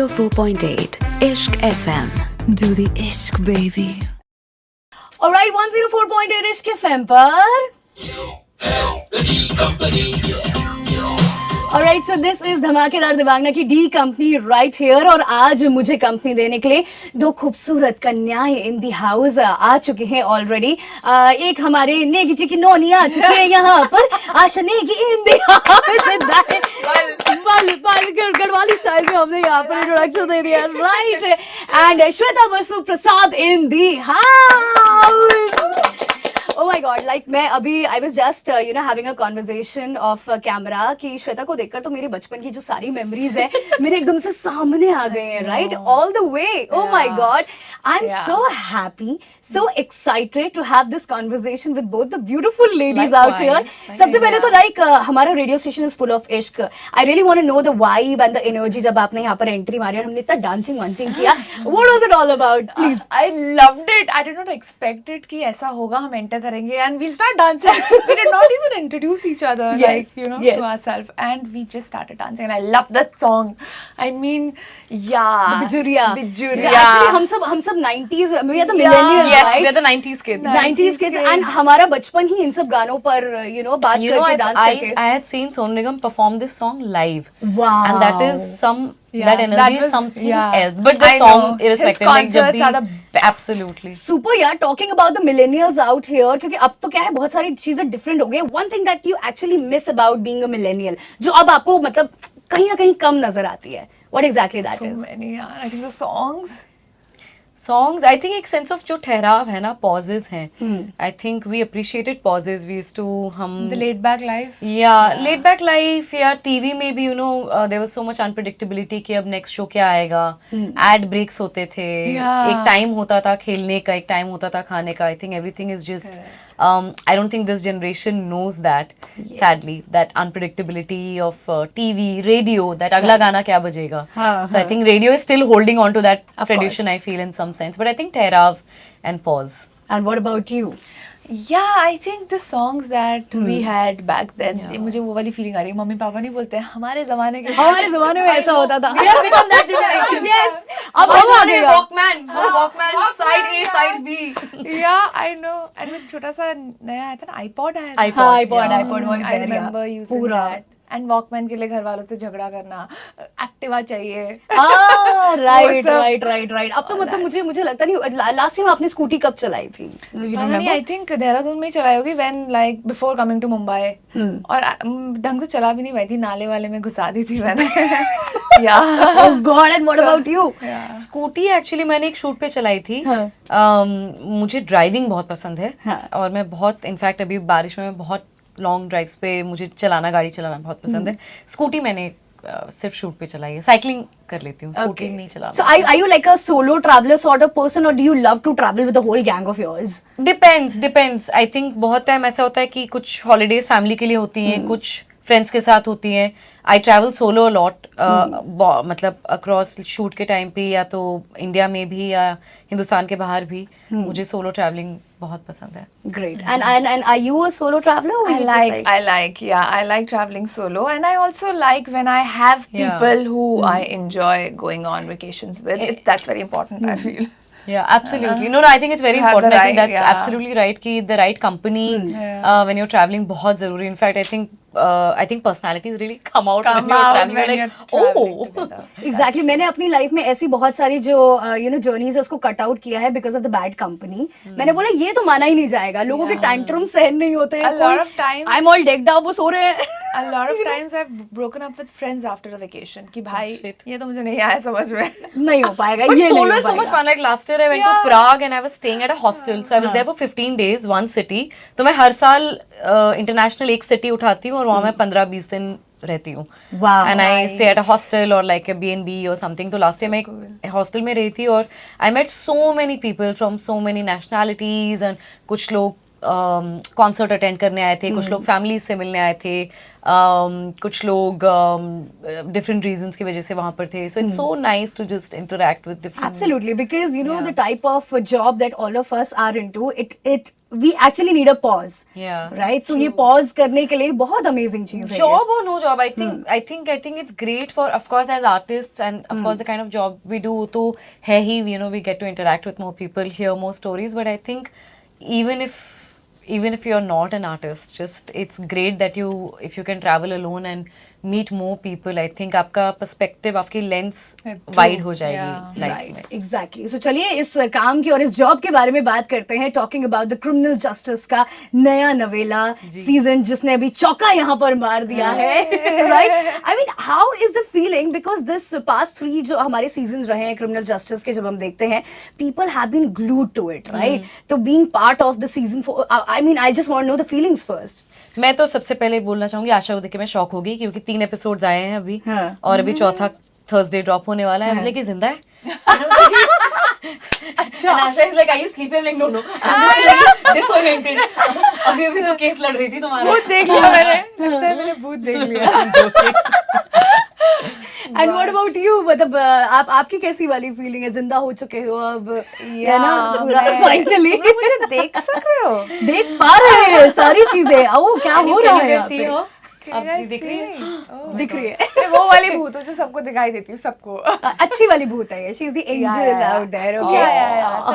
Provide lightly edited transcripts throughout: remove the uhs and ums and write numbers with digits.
104.8 Ishq FM. Do the Ishq baby. Alright, 104.8 इश्क FM पर Alright, so this is धमाकेदार दिवांगना की डी कंपनी राइट हियर और आज मुझे कंपनी देने के लिए दो खूबसूरत कन्याएं इन दी हाउस आ चुकी हैं ऑलरेडी। एक हमारे नेगी जी की नोनी आ चुकी है यहाँ पर, आशा नेगी इन दी हाउस गढ़वाली स्टाइल में हमने यहाँ पर इंट्रोडक्शन दे दिया right. And Shweta Basu Prasad in the house. Oh my God, like मैं अभी I was just having a conversation off camera कि श्वेता को देखकर तो मेरे बचपन की जो सारी memories है मेरे एकदम से सामने आ गए हैं right all the way. Oh my God, I'm so happy, so excited to have this conversation with both the beautiful ladies out here. सबसे पहले तो like हमारा radio station is full of इश्क. I really want to know the vibe and the energy जब आपने यहाँ पर entry मारी और हमने इतना dancing वांसिंग किया. What was it all about? Please. I loved it. I did not expect it कि ऐसा होगा, हम enter करेंगे and we'll start dancing. We did not even introduce each other to ourselves and we just started dancing and I love that song. I mean, Bijuriya. Actually हम सब 90s, we are the millennials, yes, right? we are the 90s kids. 90s kids and हमारा बचपन ही इन सब गानों पर बात करके dance करके. I had seen Sonu Nigam perform this song live. Wow. And that is that energy that was, is something yeah. else. But the I song, know. irrespective, His like जब concerts are the भी, absolutely. Super यार, talking about the millennials out here, क्योंकि अब तो क्या है बहुत सारी चीजें different हो गई. One thing that you actually miss about being a millennial, जो अब आपको मतलब कहीं ना कहीं कम नजर आती है. What exactly that is? So many, yeah. I think the Songs, I think एक sense of जो ठहराव है ना, pauses हैं. I think we appreciated pauses. We used to the laid back life. Yeah, laid back life. Yeah, TV में भी there was so much unpredictability कि अब next show क्या आएगा. Ad breaks होते थे. एक time होता था खेलने का, एक time होता था खाने का. I think everything is just. I don't think this generation knows that. Yes. Sadly, that unpredictability of TV, radio. That अगला गाना क्या बजेगा. So I think radio is still holding on to that tradition. I feel in some sense, but I think Tehrav and pause. And what about you? Yeah, I think the songs that we had back then, मुझे वो वाली feeling आ रही है. Mummy papa नहीं बोलते हैं हमारे ज़माने में ऐसा होता था. We have become that generation. Yes. अब हम आ गए Walkman, side A, side B. Yeah, I know. And with छोटा सा नया आया था ना iPod आया था. iPod was I there. remember using that. And Walkman के लिए घर वालों से झगड़ा करना, एक्टिवा चाहिए. राइट. अब तो मतलब मुझे लगता नहीं लास्ट टाइम आपने स्कूटी कब चलाई थी? I think देहरादून में ही चलाई होगी when like before coming to Mumbai. और ढंग से चला भी नहीं पाई थी, नाले वाले में घुसा दी थी मैंने. Yeah. Oh God, and what about you? Scooty actually मैंने एक शूट पे चलाई थी. मुझे ड्राइविंग बहुत पसंद है और मैं बहुत इनफैक्ट अभी बारिश में बहुत लॉन्ग ड्राइव्स पे मुझे गाड़ी चलाना बहुत पसंद है. स्कूटी मैंने सिर्फ शूट पे चलाई है. साइकिलिंग कर लेती हूँ, स्कूटी नहीं चलाना. So are you like a solo traveler sort of person or do you love to travel with the whole gang of yours? Depends. I think बहुत टाइम ऐसा होता है कि कुछ हॉलीडेज फैमिली के लिए होती हैं, कुछ फ्रेंड्स के साथ होती हैं. आई ट्रैवल सोलो अलॉट, मतलब अक्रॉस शूट के टाइम पे या तो इंडिया में भी या हिंदुस्तान के बाहर भी. मुझे सोलो ट्रैवलिंग बहुत पसंद है. Great. And are you a solo traveler? Or I like traveling solo, and I also like when I have people who I enjoy going on vacations with. That's very important, I feel. Yeah, absolutely. No, I think it's very important. I think that's absolutely right कि the right company when you're traveling बहुत ज़रूरी. In fact, I think personalities really come out when you're traveling. You're like, Exactly. मैंने अपनी life में ऐसी बहुत सारी जो जर्नीज है उसको कट आउट किया है because of the bad company. मैंने बोला ये तो माना ही नहीं जाएगा. लोगों के टैंट्रम सहन नहीं होते. A lot of times I'm all decked out, वो सो रहे हैं. A lot of times I've broken up with friends after a vacation कि भाई ये तो मुझे नहीं आया समझ में. नहीं हो पाएगा. But solo is so much fun. Like last year I went to Prague and I was staying at a hostel. So I was there for 15 days, one city. तो मैं हर साल इंटरनेशनल एक सिटी उठाती हूँ और वहाँ मैं 15-20 दिन रहती हूँ. And I stay at a hostel or like a B&B or something. तो last year मैं एक hostel में रही थी और I met so many people from so many nationalities and कुछ लोग कॉन्सर्ट अटेंड करने आए थे, कुछ लोग फैमिली से मिलने आए थे, कुछ लोग डिफरेंट रीजंस की वजह से वहाँ पर थे. So it's so nice to just interact with different. Absolutely, because the type of job that all of us are into, it we actually need a pause. Yeah. Right? So ये pause करने के लिए बहुत amazing चीज है. Job or no job, I think it's great for, of course, as artists, and of course the kind of job we do, तो है ही, you know, we get to interact with more people, hear more stories, but I think even if you're not an artist, just it's great that if you can travel alone and meet more people, I think आपका perspective, आपकी lens wide हो जाएगी life में. Exactly. So चलिए इस काम की और इस जॉब के बारे में बात करते हैं. Talking about the criminal justice का नया नवेला सीजन जिसने अभी चौका यहाँ पर मार दिया है. Right? I mean, how is the feeling? Because this past 3 जो हमारे seasons रहे हैं criminal justice के, जब हम देखते हैं, people have been glued to it, right? तो being part of the season 4, I mean, I just want to know the feelings first. मैं तो सबसे पहले बोलना चाहूंगी, आशा को देख के मैं शॉक हो गई क्योंकि 3 एपिसोड्स आए हैं अभी, और अभी चौथा थर्सडे ड्रॉप होने वाला है. मतलब कि जिंदा है. अच्छा. And Asha is like, are you sleeping? I'm like, no. I'm just like disoriented. अभी तो केस लड़ रही थी तुम्हारा. भूत देख लिया मैंने. लगता है मैंने भूत देख लिया. And what about you? मतलब आपकी कैसी वाली फीलिंग है? जिंदा हो चुके हो अब, है ना? फाइनली मुझे देख सक रहे हो? देख पा रहे हैं सारी चीजें. ओ क्या हो रहा है? सी हो अब दिख रही है. दिख रही है. वो वाली भूत जो सबको दिखाई देती है, सबको. अच्छी वाली भूत है ये. She is the angel out there. Okay.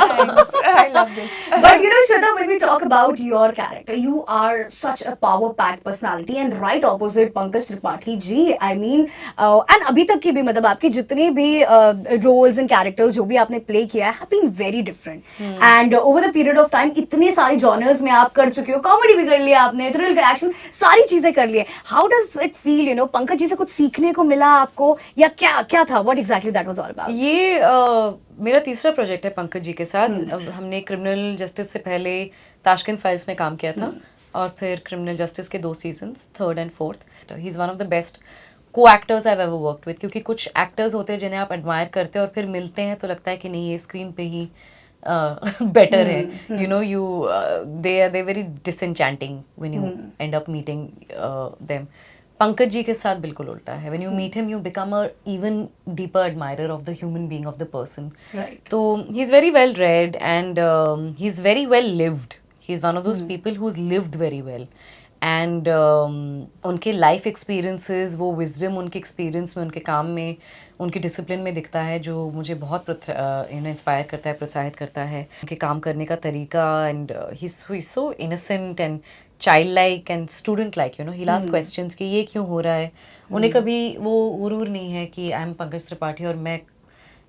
Thanks. I love this. But you know, Shweta, when we talk about your character, you are such a power-packed personality and right opposite Pankaj Tripathi ji. I mean, and अभी तक की भी मतलब आपके जितने भी roles and characters जो भी आपने play किया है have been very different. And over the period of time, इतने सारे genres में आप कर चुके हो. Comedy भी कर लिया आपने, thrill, action, सारी चीजें कर ली है. How does it feel? You know, Pankaj ji से कुछ सीखने को मिला आपको या क्या था? What exactly that was all about? ये मेरा तीसरा प्रोजेक्ट है पंकज जी के साथ. हमने क्रिमिनल जस्टिस से पहले ताशकंद फाइल्स में काम किया था, और फिर क्रिमिनल जस्टिस के 2 seasons, 3rd and 4th. He is one of the best co-actors I've ever worked with, क्योंकि कुछ एक्टर्स होते हैं जिन्हें आप एडमायर करते हो और फिर मिलते हैं तो लगता है कि नहीं, ये स्क्रीन पे ही better है. You know, they're very disenchanting when you end up meeting them. Pankaj ji के साथ बिल्कुल उल्टा है. When you meet him, you become a even deeper admirer of the human being, of the person. Right. So he's very well read and he's very well lived. He's one of those people who's lived very well. And उनके life experiences, वो wisdom उनके experience में, उनके काम में, उनकी discipline में दिखता है, जो मुझे बहुत इंस्पायर करता है, प्रोत्साहित करता है. उनके काम करने का तरीका, and he so innocent and child like and student like. You know, he last questions कि ये क्यों हो रहा है. उन्हें कभी वो गुरूर नहीं है कि आई एम पंकज त्रिपाठी और मैं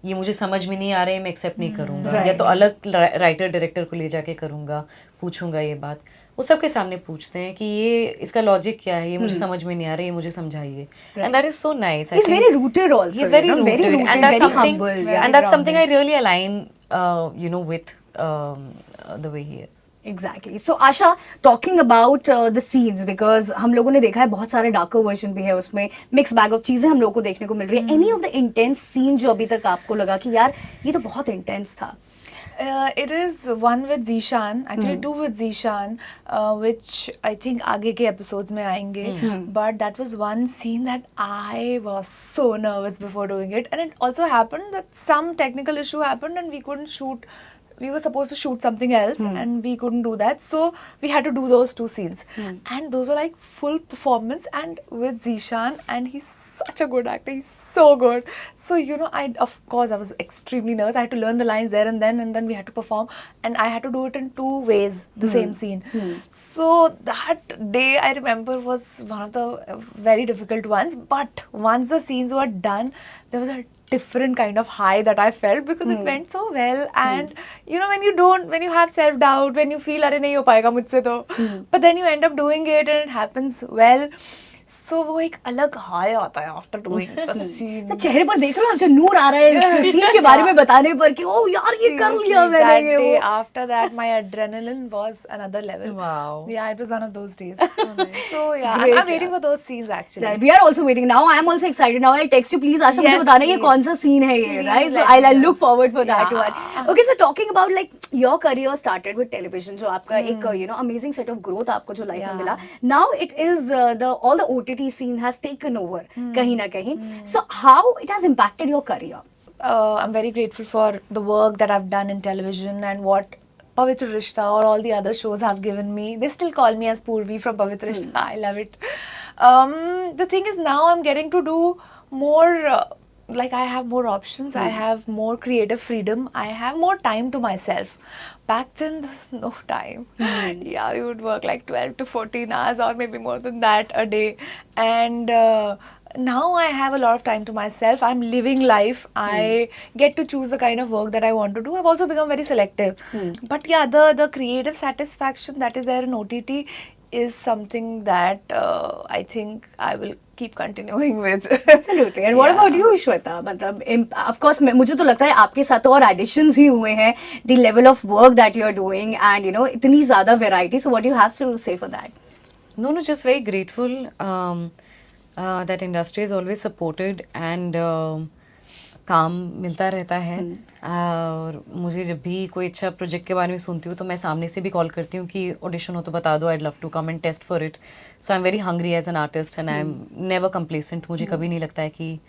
ये मुझे समझ में नहीं आ रहा है, मैं एक्सेप्ट नहीं करूँगा, या तो अलग राइटर डायरेक्टर को ले जाके करूँगा, पूछूंगा ये बात. वो सबके सामने पूछते हैं कि ये इसका लॉजिक क्या है, ये मुझे समझ में नहीं आ रहा है, ये मुझे समझाइए. And that is so nice. He's very rooted also. He's very rooted, and that's very something, humble, and that's something I really align, you know, with the way he is. Exactly. So Asha, talking about the scenes, because हम लोगों ने देखा है बहुत सारे darker version भी है उसमें, mixed bag of चीजें हम लोगों को देखने को मिल रही है. Any of the intense scene जो अभी तक आपको लगा कि यार ये तो बहुत intense था? It is one with Zishan, actually 2 with Zishan, which I think आगे के episodes में आएंगे. But that was one scene that I was so nervous before doing it, and it also happened that some technical issue happened and we couldn't shoot. We were supposed to shoot something else and we couldn't do that, so we had to do those 2 scenes. And those were like full performance, and with Zishan, and he's such a good actor, he's so good. So you know, of course I was extremely nervous. I had to learn the lines there and then we had to perform, and I had to do it in 2 ways, the same scene. So that day I remember was one of the very difficult ones, but once the scenes were done, there was a different kind of high that I felt, because it went so well. And you know, when you have self doubt, when you feel अरे नहीं हो पाएगा मुझसे तो, but then you end up doing it and it happens well. So वो एक अलग high आता है after doing the scene. तो चेहरे पर देख रहे हो आप जो नूर आ रहा है इस सीन के बारे में बताने पर कि ओ यार ये कर लिया मैंने. That ये day, वो. after that, my adrenaline was another level. Wow. Yeah, it was one of those days. So yeah, I'm waiting for those scenes actually. Right, we are also waiting. Now I am also excited. Now I'll text you, please Asha, मुझे Yes, बताना ये please. कौन सा scene है ये, Please right? So let me I'll know. look forward for that Yeah. one. Okay, so talking about like your career started with television, जो आपका एक you know amazing set of growth आपको जो life में मिला. Now it is all the OTT scene has taken over कहीं ना कहीं. So how it has impacted your career? I'm very grateful for the work that I've done in television and what Pavitra Rishta or all the other shows have given me. They still call me as Purvi from Pavitra Rishta. I love it. The thing is, now I'm getting to do more. Like I have more options. I have more creative freedom. I have more time to myself. Back then, there was no time. Yeah, we would work like 12 to 14 hours or maybe more than that a day. And now I have a lot of time to myself. I'm living life. I get to choose the kind of work that I want to do. I've also become very selective. But yeah, the creative satisfaction that is there in OTT is something that I think I will keep continuing with. Absolutely. And what about you, Shweta? मतलब of course मुझे तो लगता है आपके साथ तो और auditions ही हुए हैं. The level of work that you are doing and you know इतनी ज़्यादा variety. So what do you have to say for that? No, just very grateful that industry is always supported and काम मिलता रहता है. और मुझे जब भी कोई अच्छा प्रोजेक्ट के बारे में सुनती हूँ तो मैं सामने से भी कॉल करती हूँ कि ऑडिशन हो तो बता दो, I'd love to come and test for it. So I'm very hungry as an artist and I'm never complacent. मुझे कभी नहीं लगता है कि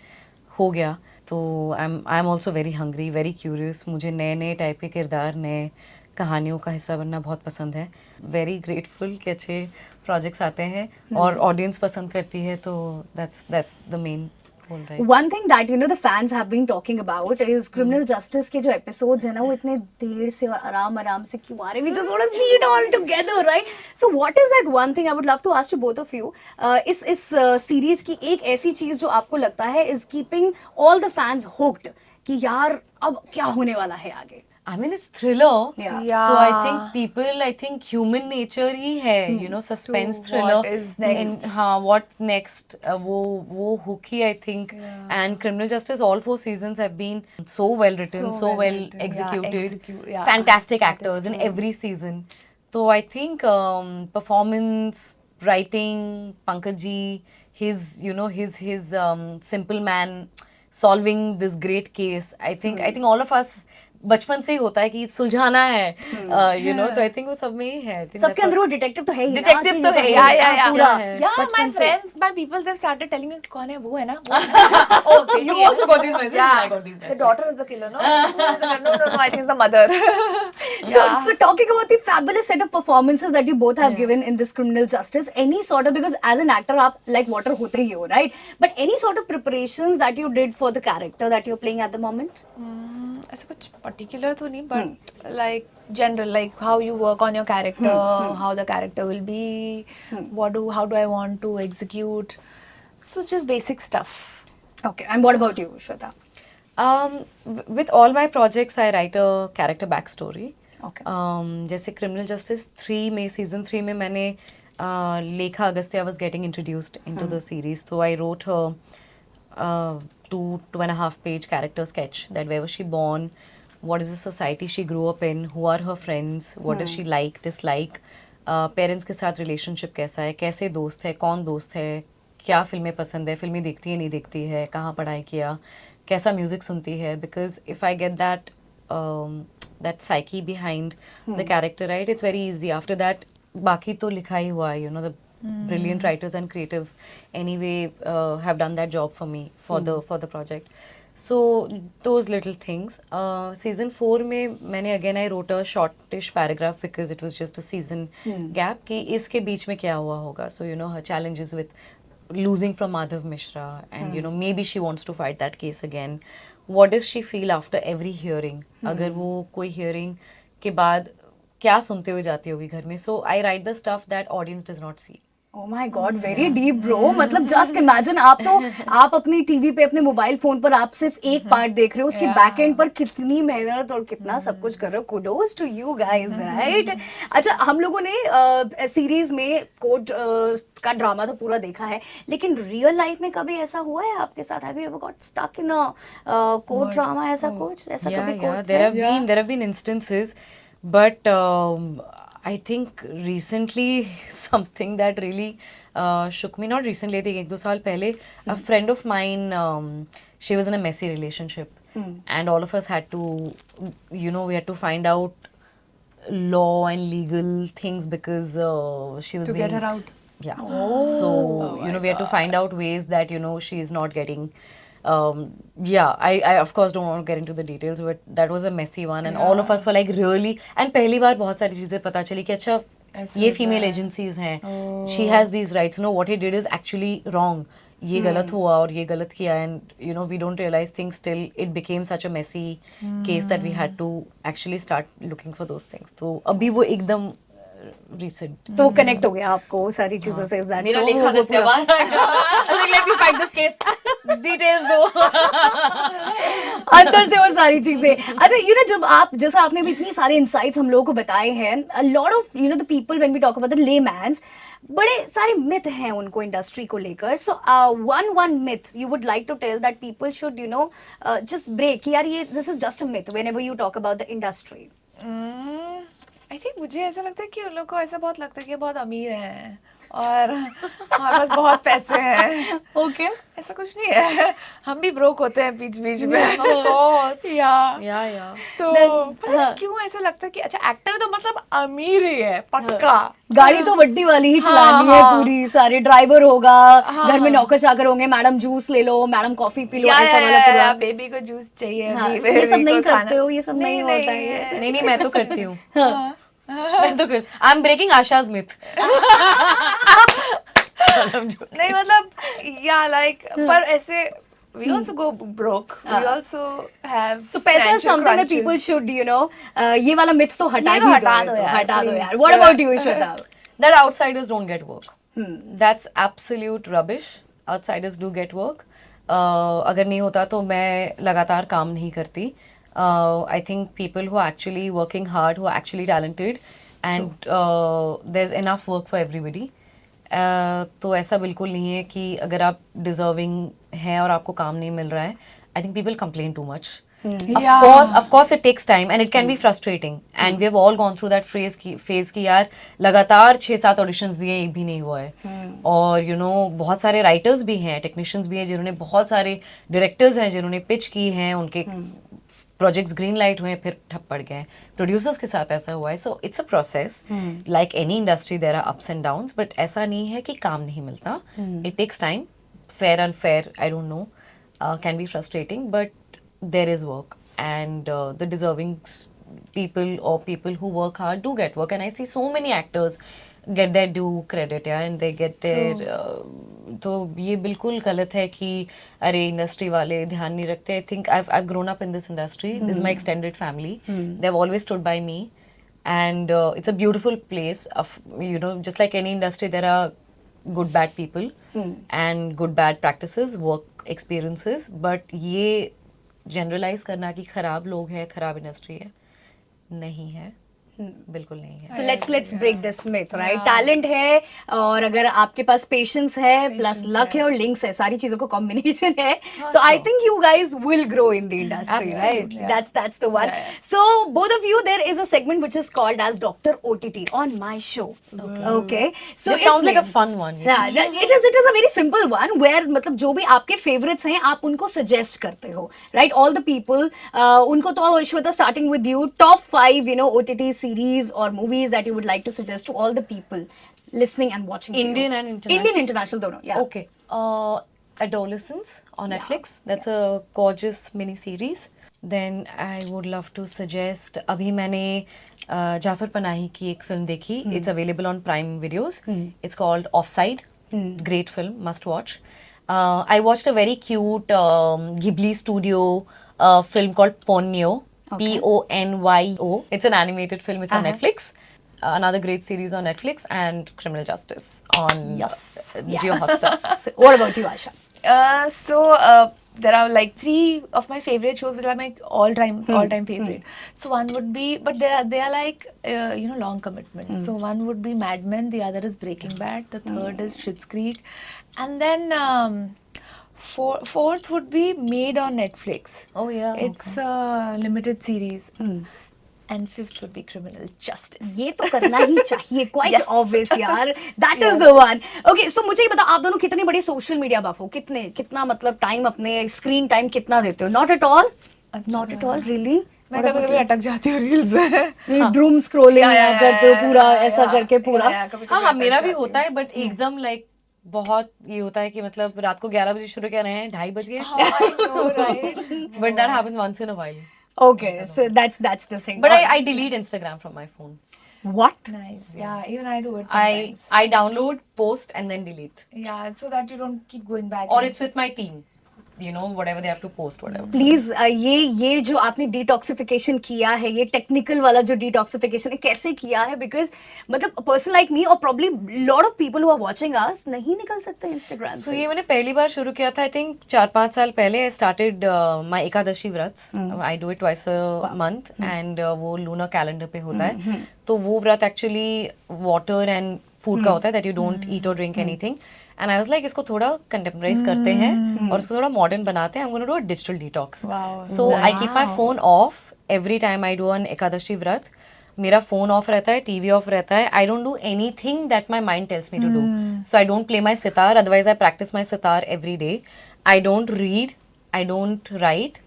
हो गया. तो I'm also very hungry, very curious. मुझे नए नए टाइप के किरदार, नए कहानियों का हिस्सा बनना बहुत पसंद है. वेरी ग्रेटफुल कि अच्छे प्रोजेक्ट्स आते हैं और ऑडियंस पसंद करती है, तो that's the main goal, right? One thing that you know the fans have been talking about is criminal justice के जो episodes हैं ना वो इतने देर से और आराम से क्यों आ रहे हैं? We just want to see it all together, right? So what is that one thing I would love to ask to both of you? इस series की एक ऐसी चीज जो आपको लगता है is keeping all the fans hooked कि यार अब क्या होने वाला है आगे? I mean, it's thriller. Yeah. So I think human nature ही है, you know, suspense To thriller. what is next. And, हाँ, what's next? वो hook he I think. And Criminal Justice, all 4 seasons have been so well written, so well executed. Fantastic actors in every season. So I think performance, writing, Pankaj ji, his simple man solving this great case. I think all of us बचपन से ही होता है कि सुलझाना है, you know, तो I think वो सब में ही है. सबके अंदर वो डिटेक्टिव तो है ही. डिटेक्टिव तो है ही. My friends, my people, they've started telling me कौन है वो है ना. Oh, you also got these messages. I got these The messages. daughter is the killer, no? No, I think it's the mother. So talking about the fabulous set of performances that you both have given in this Criminal Justice, any sort of, because as an actor आप like water होते ही हो, right? But any sort of preparations that you did for the character that you're playing at the moment? ऐसा कुछ particular तो नहीं, but like general, like how you work on your character, how the character will be, how do I want to execute, so just basic stuff. Okay, and what about you, Shweta? With all my projects, I write a character backstory. Okay. जैसे Criminal Justice 3 में, season 3 में मैंने Lekha Agastya was getting introduced into the series, so I wrote her 2.5 page character sketch, that where was she born, what is the society she grew up in, who are her friends, what does she like, dislike, parents के साथ relationship कैसा है, कैसे दोस्त है, कौन दोस्त है, क्या फिल्में पसंद है, फिल्में देखती है नहीं देखती है, कहाँ पढ़ाई किया, कैसा म्यूजिक सुनती है. Because if I get that psyche behind the character, right, it's very easy. After that बाकी तो लिखा ही हुआ है, you know, the brilliant writers and creative anyway have done that job for me for the project. So those little things. Season 4 में मैंने again I wrote a shortish paragraph because it was just a season gap कि इसके बीच में क्या हुआ होगा. So you know her challenges with losing from Madhav Mishra and you know maybe she wants to fight that case again. What does she feel after every hearing? अगर वो कोई hearing के बाद क्या सुनते हुए जाती होगी घर में. So I write the stuff that audience does not see. Oh my God, very deep, bro. मतलब just imagine आप अपनी टीवी पे अपने मोबाइल फोन पर आप सिर्फ एक पार्ट देख रहे हो, उसके बैक एंड पर कितनी मेहनत और कितना सब कुछ कर रहे हो. Kudos to you guys, right? अच्छा, हम लोगों ने सीरीज में कोर्ट का ड्रामा तो पूरा देखा है, लेकिन रियल लाइफ में कभी ऐसा हुआ है आपके साथ? Have you ever got stuck in a court drama? ऐसा कुछ ऐसा कभी court? There have been instances, but I think recently something that really shook me, not recently, I think 1-2 साल पहले, a friend of mine, she was in a messy relationship and all of us had to, you know, we had to find out law and legal things because she was To get her out. Yeah. So, you know, we had to find out ways that, you know, she is not getting Yeah, I of course don't want to get into the details, but that was a messy one, and all of us were like really. And पहली बार बहुत सारी चीजें पता चली कि अच्छा ये female agencies हैं, she has these rights, no what he did is actually wrong, ये गलत हुआ और ये गलत किया, and you know we don't realise things till it became such a messy case that we had to actually start looking for those things. तो अभी वो एकदम recent. तो कनेक्ट हो गया आपको सारी चीजों से. मेरा लेखा दस्तावेज let me find this case, details दो. अंदर से वो सारी चीजें. अच्छा यू नो जब आप जैसा आपने भी इतनी सारे इनसाइट्स हम लोगों को बताए हैं, a lot of you know the people when we talk about the layman's, बड़े सारे मिथ हैं उनको इंडस्ट्री को लेकर. So one myth you would like to tell that people should you know just break, यार ये this is just a myth whenever you talk about the industry. I think मुझे ऐसा लगता है कि उन लोग को ऐसा बहुत लगता है कि बहुत अमीर हैं और हमारे पास बहुत पैसे हैं. ओके ऐसा कुछ नहीं है, हम भी ब्रोक होते हैं बीच बीच में. या तो पता नहीं क्यों ऐसा लगता है कि अच्छा एक्टर तो मतलब अमीर ही है पक्का. गाड़ी तो वड्डी वाली ही चलानी है पूरी, सारे ड्राइवर होगा, घर में नौकर चाकर होंगे, मैडम जूस ले लो, मैडम कॉफी पी लो, ऐसा वाला पूरा. बेबी को जूस चाहिए. ये सब नहीं करते हो, ये सब नहीं होता है. नहीं मैं तो करती हूँ. मैं तो कर, I am breaking Asha's myth. नहीं मतलब या लाइक पर ऐसे we also go broke. We also have so पैसा is something that crunches. people should you know ये वाला myth तो हटा ये तो ही हटा दो, दो यार, हटा दो please. यार. What about you Ishweta? That outsiders don't get work. That's absolute rubbish. Outsiders do get work. अगर नहीं होता तो मैं लगातार काम नहीं करती. I think people who are actually working hard, who are actually talented, and there's enough work for everybody. तो ऐसा बिल्कुल नहीं है कि अगर आप डिजर्विंग हैं और आपको काम नहीं मिल रहा है. I think people complain too much. Of course it takes time and it can be frustrating, and we have all gone through that phase की यार लगातार 6-7 ऑडिशंस दिए, एक भी नहीं हुआ है. और you know बहुत सारे राइटर्स भी हैं, टेक्नीशियंस भी हैं, जिन्होंने बहुत सारे डायरेक्टर्स हैं जिन्होंने पिच की हैं, उनके प्रोजेक्ट्स ग्रीन लाइट हुए फिर ठप पड़ गए. प्रोड्यूसर्स के साथ ऐसा हुआ है. So it's a process like any industry, there are ups and downs, but ऐसा नहीं है कि काम नहीं मिलता. It takes time. Fair unfair I don't know, can be frustrating, but there is work, and the deserving people or people who work hard do get work, and I see so many actors get their due credit, yeah, and they get their तो ये बिल्कुल गलत है कि अरे industry वाले ध्यान नहीं रखते. I think I've grown up in this industry. This is my extended family. They've always stood by me, and it's a beautiful place. Of you know, just like any industry, there are good bad people and good bad practices, work experiences, but ये generalise करना कि खराब लोग हैं, खराब industry है, नहीं है. बिल्कुल नहीं है. So let's break this myth, right? Talent है और अगर आपके पास पेशेंस है प्लस लक है और लिंक्स है, सारी चीजों का कॉम्बिनेशन है, तो I think you guys will grow in the industry, right? That's the one. So both of you, there is a segment which is called as Dr. OTT on my show. Okay. So This sounds like a fun one. Yeah, it is a very simple one where मतलब जो भी आपके favorites हैं आप उनको suggest करते हो, right? All the people उनको तो Ishweta, starting with you, top 5 you know OTT series or movies that you would like to suggest to all the people listening and watching. Indian and international? Indian, international दोनों. Yeah. Okay. Adolescence on Netflix. That's a gorgeous mini series. Then I would love to suggest, अभी मैंने जाफर पनाही की एक film देखी. It's available on Prime Videos. It's called Offside. Great film, must watch. I watched a very cute Ghibli studio film called Ponyo. Ponyo. It's an animated film. It's on Netflix. Another great series on Netflix, and Criminal Justice on Jio Hotstar. So what about you, Asha? So there are like 3 of my favorite shows which are my all-time favorite. So one would be, but they are like you know long commitment. So one would be Mad Men, the other is Breaking Bad, the third is Schitt's Creek, and then fourth would be Made on Netflix. Oh yeah. It's a limited series. And fifth would be Criminal Justice. ये तो करना ही चाहिए, quite obvious यार. That is the one. Okay, so मुझे ये बताओ, आप दोनों कितने बड़े सोशल मीडिया बफ हो? कितना मतलब टाइम अपने स्क्रीन टाइम कितना देते हो? Not at all? Not at all, really? मैं कभी-कभी अटक जाती हूँ रील्स में. ड्रूम स्क्रॉलिंग करते हो पूरा ऐसा करके पूरा. हाँ मेरा भी होता है, बट एकदम लाइक बहुत ये होता है कि मतलब रात को 11 बजे शुरू कर रहे हैं, 2:30 बज गए, I know, right? but that happens once in a while. Okay, so that's the thing. But I delete Instagram from my phone. What? Nice. Yeah, even I do it sometimes. I download, post, and then delete. Yeah, so that you don't keep going back. Or it's with my team. You know, whatever they have to post, whatever. Please ये जो आपने detoxification किया है, ये technical वाला जो detoxification है, कैसे किया है? बिकॉज मतलब पर्सन लाइक मी और probably lot of people who are watching us नहीं निकल सकते इंस्टाग्राम So से. ये मैंने पहली बार शुरू किया था, I think 4-5 साल पहले. I started my एकादशी व्रत. I do it twice a month and वो लूनर कैलेंडर पे होता है. तो वो व्रत एक्चुअली वाटर एंड फूड का होता है, that you don't eat or drink anything. And I was like, इसको थोड़ा कंटेम्पराइज करते हैं और इसको थोड़ा मॉडर्न बनाते हैं. I'm going to do a digital detox. Wow. So I keep my phone off every time I do an Ekadashi व्रत. मेरा फोन ऑफ रहता है, टीवी ऑफ रहता है. I don't do anything that my mind tells me to do. So I don't play my sitar. Otherwise I practice my sitar every day. I don't read. I don't write.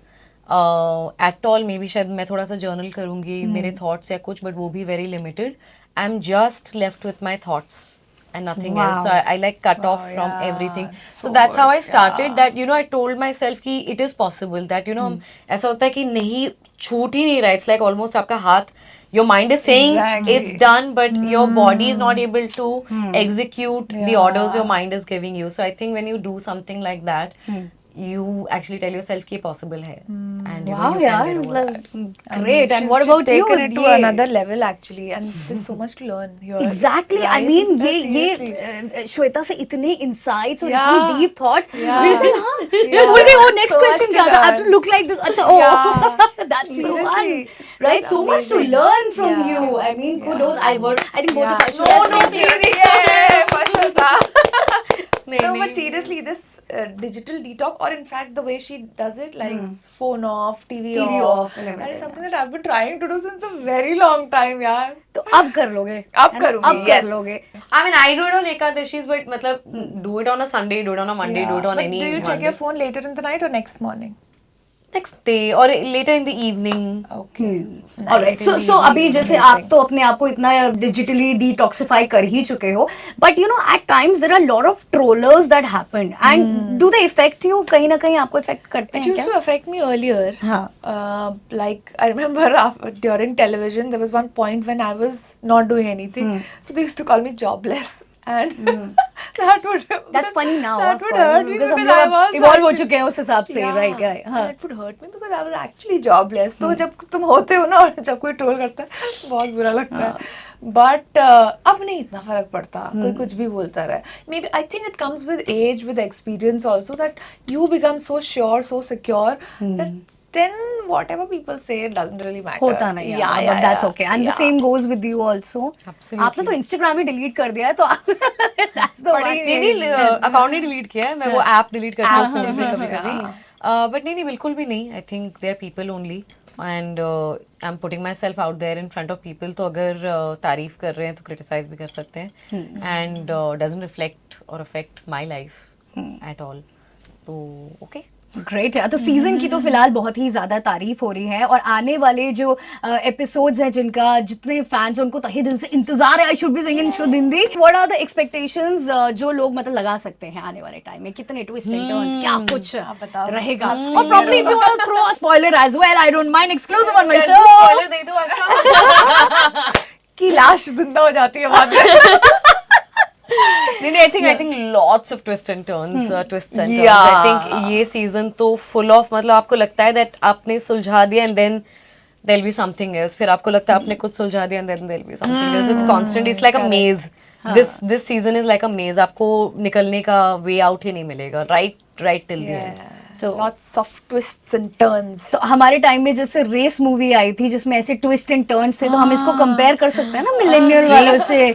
At all. Maybe शायद मैं थोड़ा सा journal करूँगी मेरे thoughts या कुछ, but वो भी very limited. I'm just left with my thoughts and nothing else. So I like cut off from everything. So that's how I started. That you know, I told myself कि it is possible that you know ऐसा होता है कि नहीं, छूट ही नहीं रहा. It's like almost आपका हाथ, your mind is saying it's done, but your body is not able to execute the orders your mind is giving you. So I think when you do something like that, you actually tell yourself कि possible है. And you know, Wow, you यार can get over that. मतलब great. And She's what just about you? taken it to ये- another level actually, and there's so much to learn here. Exactly. I Right? mean, Seriously. ये श्वेता से इतने insights और Yeah. इतनी deep thoughts. Yeah. मैं भूल गई वो next So question much क्या to था? I have to learn. look like this. अच्छा, oh, Yeah. that's the one. Seriously. Right? That's So much to amazing. learn from Yeah. you. I mean, kudos. I think both of us should No, definitely- please. Yeah, Pashwata. नहीं, No, नहीं. but seriously, this digital detox, or in fact, the way she does it, like phone off, TV off, and that everything, is something that I've been trying to do since a very long time, यार. तो अब कर लोगे. अब है ना? करूंगी, अब कर yes. लोगे. I mean, I do it on Ekadashis, but मतलब do it on a Sunday, do it on a Monday, do it on But any do you check Monday. your phone later in the night or next morning? Next day or later in the evening. Okay. Alright, so अभी जैसे आप तो अपने आप को इतना digitally detoxify कर ही चुके हो, but you know at times there are a lot of trollers that happen and do they affect you? कहीं ना कहीं आपको affect करते It हैं used क्या? to affect me earlier. हाँ. Like I remember during television, there was one point when I was not doing anything, so they used to call me jobless, and that would That's funny now. That of would course, hurt me because हम because I लोग was evolve हो actually- चुके हैं उस हिसाब से, Yeah, right? Yeah, हाँ. and it would hurt me because I was actually jobless. तो जब तुम होते हो ना और जब कोई ट्रोल करता है बहुत बुरा लगता है. But अब नहीं इतना फर्क पड़ता, कोई कुछ भी बोलता रहे. Maybe I think it comes with age, with experience also, that you become so sure, so secure that then whatever people say it doesn't really matter. होता नहीं है, Yeah, but yeah, that's yeah. okay. And the Yeah. same goes with you also. Absolutely. आपने तो Instagram ही delete कर दिया है तो that's the one. बड़ी- नहीं अकाउंट नहीं डिलीट किया है, मैं वो ऐप डिलीट करती हूँ फोन से कभी कभी. बट नहीं बिल्कुल भी नहीं. I think they are people only and I am putting myself out there in front of people. तो अगर तारीफ कर रहे हैं तो क्रिटिसाइज भी कर सकते हैं एंड डजंट रिफ्लेक्ट और affect my life at all. तो ओके. ग्रेट है. तो सीजन की तो फिलहाल बहुत ही ज्यादा तारीफ हो रही है और आने वाले जो एपिसोड्स हैं जिनका जितने फैंस हैं उनको तहे दिल से इंतजार है. I should be saying in should Hindi. What are the expectations जो लोग मतलब लगा सकते हैं आने वाले टाइम में? कितने ट्विस्ट एंड टर्न्स क्या कुछ रहेगा? और probably if you want to throw a spoiler as well, I don't mind. Exclusive on my show. Spoiler दे दो आशा. की लाश जिंदा हो जाती है बाद में. नहीं, I think lots of twists and turns. Yeah. I think ये season तो full of मतलब आपको लगता है that आपने सुलझा दिया and then there'll be something else. फिर आपको लगता है आपने कुछ सुलझा दिया and then there'll be something else. It's constant. It's like a maze. This season is like a maze. आपको निकलने का way out ही नहीं मिलेगा. Right till the end. तो Lots of twists and turns. तो हमारे टाइम में जैसे रेस मूवी आई थी जिसमें ऐसे ट्विस्ट एंड टर्न्स थे, तो हम इसको कंपेयर कर सकते हैं ना मिलेनियल वालों से.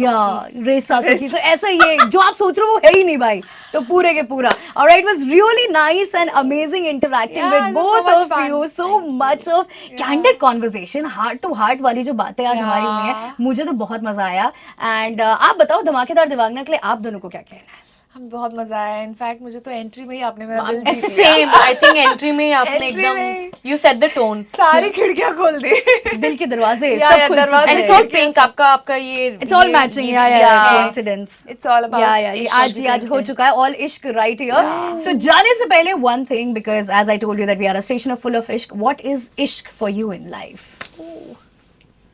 या रेस सासुकी. तो ऐसा ये जो आप सोच रहे हो वो है ही नहीं भाई. तो पूरे के पूरा. Alright, was really nice and amazing interacting Yeah, with it was both so much of fun. You. So much of candid conversation, heart to heart वाली जो बातें आज हमारी हुई हैं, मुझे तो बहुत मजा आया. एंड आप बताओ धमाकेदार दिवांगना के लिए आप दोनों को क्या कहना है? हमें बहुत मजा आया. इनफैक्ट मुझे तो एंट्री में ही आपने मेरा दिल जीत लिया. सेम आई थिंक एंट्री में आपने Entry एकदम में. यू सेट द टोन सारी खिड़कियां खोल दी. दिल के दरवाजे Yeah, सब yeah, खुल दरवाजे. चुके एंड हैं. It's all pink. आपका ये It's all matching. Yeah. Coincidence. It's all about Yeah. ये आज हो चुका है. All ishq right here. So जाने से पहले one thing, because as I told you that we are a station full of ishq. What is ishq for you in life?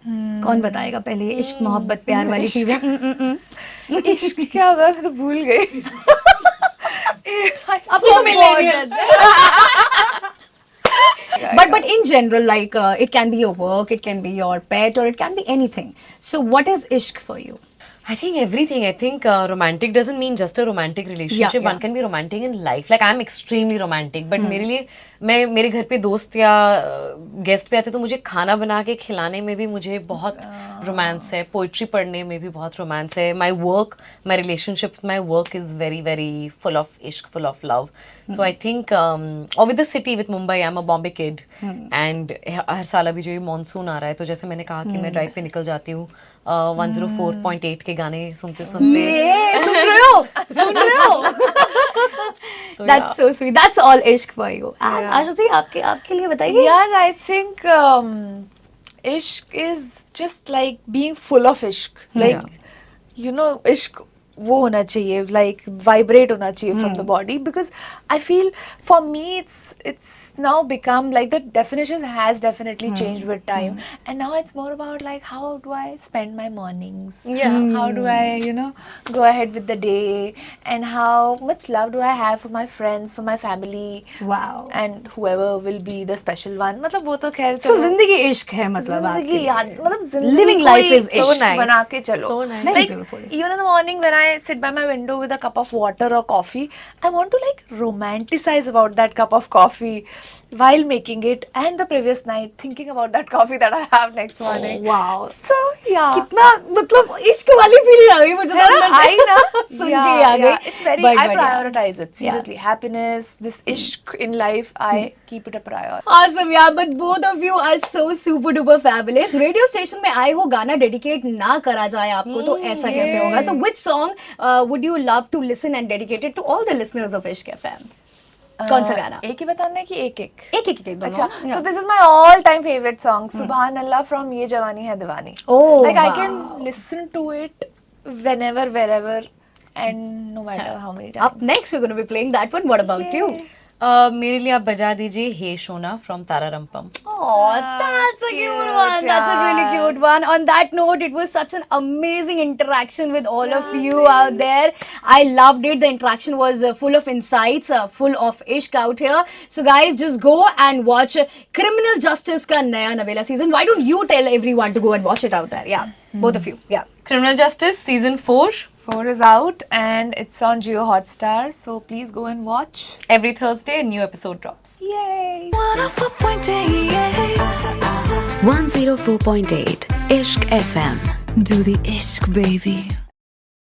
कौन बताएगा पहले? इश्क मोहब्बत प्यार वाली चीजें. इश्क क्या होता है मैं तो भूल गई. So millennial. But in general, like it can be your work, it can be your pet, or it can be anything. So what is ishq for you? I think everything. I think romantic doesn't mean just a romantic relationship. Yeah. One can be romantic in life. Like I'm extremely romantic, but मेरे लिए मेरे घर पे दोस्त या guest पे आते तो मुझे खाना बना के खिलाने में भी मुझे बहुत रोमांस है. पोइट्री पढ़ने में भी बहुत रोमांस है. My work, my relationship with my work is very very full of ishq, full of love. So I think, or with the city, with Mumbai, I'm a Bombay kid, and हर साल अभी जो ये monsoon आ रहा है तो जैसे मैंने कहा कि मैं ड्राइव पे निकल जाती हूँ 104.8 के गाने सुनते सुन रहे हो? That's so sweet. That's all ishq for you. And Asha ji आपके लिए बताइए. Yeah, I think ishq is just like being full of ishq. Like, you know, ishq वो होना चाहिए, like vibrate होना चाहिए from the body, because I feel for me it's now become like the definition has definitely changed with time, and now it's more about like how do I spend my mornings, how do I, you know, go ahead with the day, and how much love do I have for my friends, for my family, Wow. and whoever will be the special one. मतलब वो तो खैर So जिंदगी इश्क है मतलब जिंदगी आपके याद, लिए. मतलब जिंदगी Living को life he is ishq. so nice. बना के चलो. So nice. Very Like beautiful. even in the morning when I sit by my window with a cup of water or coffee, I want to like romanticize about that cup of coffee while making it, and the previous night thinking about that coffee that I have next morning. Wow. So yeah. कितना मतलब इश्क वाली feeling आ गई मुझे. है ना? आई ना? सुन के ही आ गई. It's very, But I yeah. prioritize it. Seriously. Happiness, this ishq in life, I keep it a priority. Awesome, yeah, but both of you are so super duper fabulous. Radio station में आए हो, गाना dedicate ना करा जाए आपको तो ऐसा कैसे होगा? So which song would you love to listen and dedicate it to all the listeners of Ishq FM? कौन सा गाना? एक ही बताना है कि एक एक? एक दोनों. अच्छा, so this is my all-time favorite song, Subhan Allah from Ye Jawani Hai Diwani. Oh, like I wow. can listen to it whenever, wherever, and no matter how many times. Up next we're going to be playing that one. What about you? मेरे लिए आप बजा दीजिए hey Shona from Ta Ra Rum Pum. Oh, that's a cute one. That's a really cute one. On that note, it was such an amazing interaction with all of you out there. I loved it. The interaction was full of insights, full of ishq out here. So guys, just go and watch Criminal Justice ka naya Navela season. Why don't you tell everyone to go and watch it out there? Yeah, both of you. Yeah. Criminal Justice season 4 4 is out and it's on Jio Hotstar, so please go and watch. every Thursday a new episode drops. Yay! 104.8 Ishq FM. Do the ishq, baby.